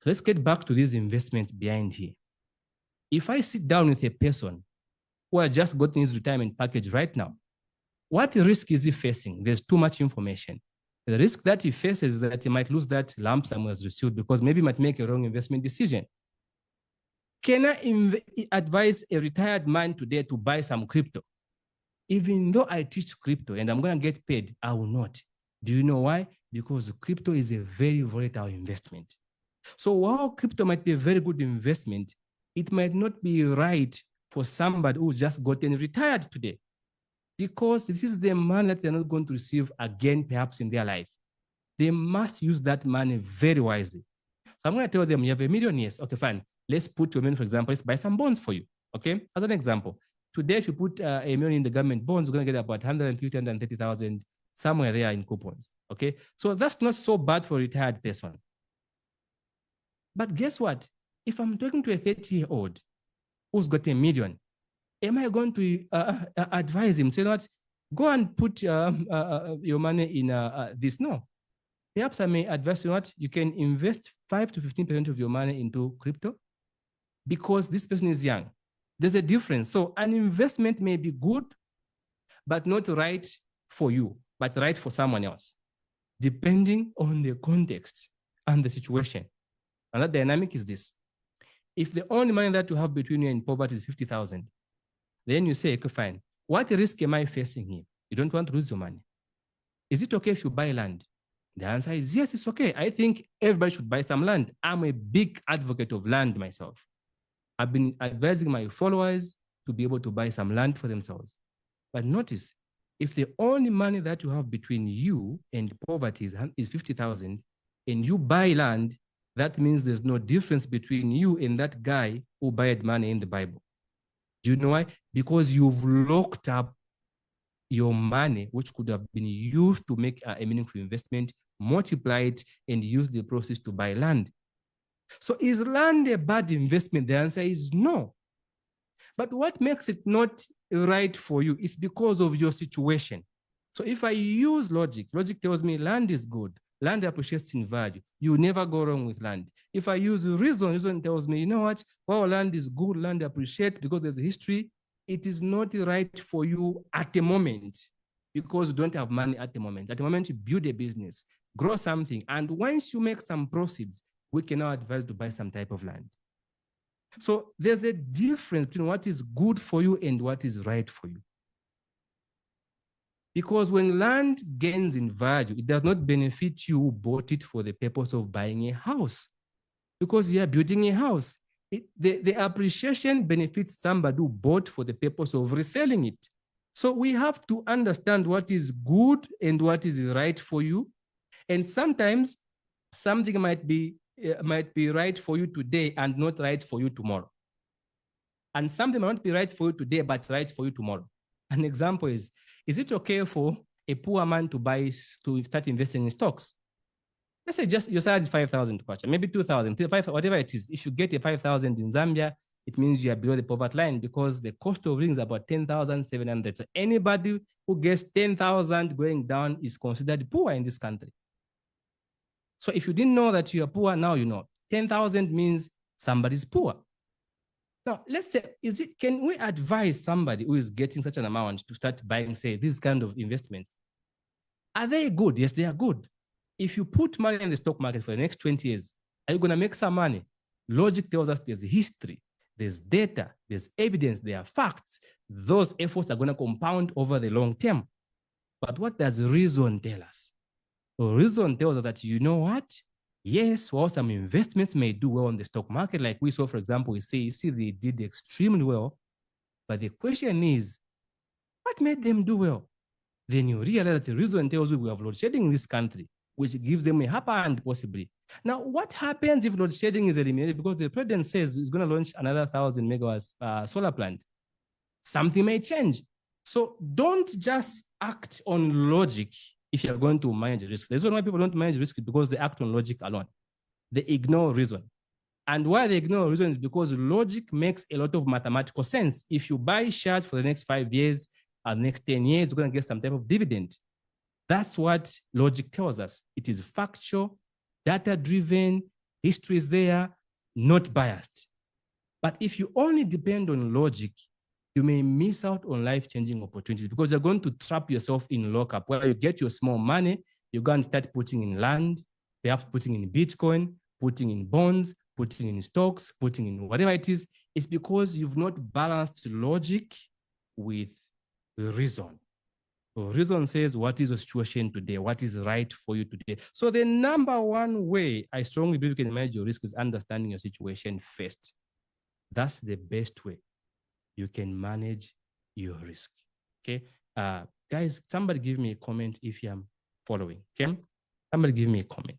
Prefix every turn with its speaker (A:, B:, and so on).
A: So let's get back to this investment behind here. If I sit down with a person who has just gotten his retirement package right now, what risk is he facing? There's too much information. The risk that he faces is that he might lose that lump sum was received because maybe he might make a wrong investment decision. Can I advise a retired man today to buy some crypto? Even though I teach crypto and I'm going to get paid, I will not. Do you know why? Because crypto is a very volatile investment. So while crypto might be a very good investment, it might not be right for somebody who just gotten retired today, because this is the money that they're not going to receive again, perhaps in their life. They must use that money very wisely. So I'm going to tell them, you have $1 million, yes. Okay, fine. Let's put your money, for example, let's buy some bonds for you. Okay, as an example. Today, if you put $1 million in the government bonds, you're going to get about 150, 130,000 somewhere there in coupons. Okay, so that's not so bad for a retired person. But guess what? If I'm talking to a 30-year-old who's got $1 million, am I going to advise him, say, not go and put your money in this? No. Perhaps I may advise you what you can invest 5 to 15% of your money into crypto because this person is young. There's a difference. So an investment may be good, but not right for you, but right for someone else, depending on the context and the situation. And that dynamic is this. If the only money that you have between you and poverty is 50,000, then you say, okay, fine. What risk am I facing here? You don't want to lose your money. Is it okay if you buy land? The answer is yes, it's okay. I think everybody should buy some land. I'm a big advocate of land myself. I've been advising my followers to be able to buy some land for themselves. But notice, if the only money that you have between you and poverty is 50,000 and you buy land, that means there's no difference between you and that guy who bought money in the Bible. Do you know why? Because you've locked up your money, which could have been used to make a meaningful investment, multiply it, and use the proceeds to buy land. So is land a bad investment? The answer is no. But what makes it not right for you is because of your situation. So if I use logic tells me land is good, land appreciates in value. You never go wrong with land. If I use reason tells me, you know what, well, land is good, land appreciates because there's a history. It is not right for you at the moment because you don't have money at the moment. At the moment, you build a business, grow something, and once you make some proceeds, we can now advise to buy some type of land. So there's a difference between what is good for you and what is right for you. Because when land gains in value, it does not benefit you who bought it for the purpose of buying a house. Because you are building a house. The appreciation benefits somebody who bought for the purpose of reselling it. So we have to understand what is good and what is right for you. And sometimes something might be right for you today and not right for you tomorrow. And something might not be right for you today, but right for you tomorrow. An example is it okay for a poor man to start investing in stocks? Let's say just your salary is 5,000, maybe 2,000, whatever it is. If you get a 5,000 in Zambia, it means you are below the poverty line because the cost of living is about 10,700. So anybody who gets 10,000 going down is considered poor in this country. So if you didn't know that you are poor, now you know. 10,000 means somebody's poor. Now, let's say, can we advise somebody who is getting such an amount to start buying, say, this kind of investments? Are they good? Yes, they are good. If you put money in the stock market for the next 20 years, are you going to make some money? Logic tells us there's a history, there's data, there's evidence, there are facts. Those efforts are going to compound over the long term. But what does reason tell us? So reason tells us that, you know what? Yes, while some investments may do well on the stock market, like we saw, for example, we see they did extremely well. But the question is, what made them do well? Then you realize that the reason tells you we have load shedding in this country, which gives them a upper hand possibly. Now, what happens if load shedding is eliminated? Because the president says he's going to launch another 1,000 megawatts solar plant. Something may change. So don't just act on logic if you're going to manage risk. The reason why people don't manage risk is because they act on logic alone. They ignore reason. And why they ignore reason is because logic makes a lot of mathematical sense. If you buy shares for the next 5 years, or next 10 years, you're going to get some type of dividend. That's what logic tells us. It is factual, data-driven, History is there, not biased. But if you only depend on logic, you may miss out on life-changing opportunities because you're going to trap yourself in lockup where you get your small money, you go and start putting in land, perhaps putting in Bitcoin, putting in bonds, putting in stocks, putting in whatever it is. It's because you've not balanced logic with reason. So reason says, what is the situation today? What is right for you today? So the number one way I strongly believe you can manage your risk is understanding your situation first. That's the best way you can manage your risk. Okay. Guys, somebody give me a comment if you're following. Okay. Somebody give me a comment.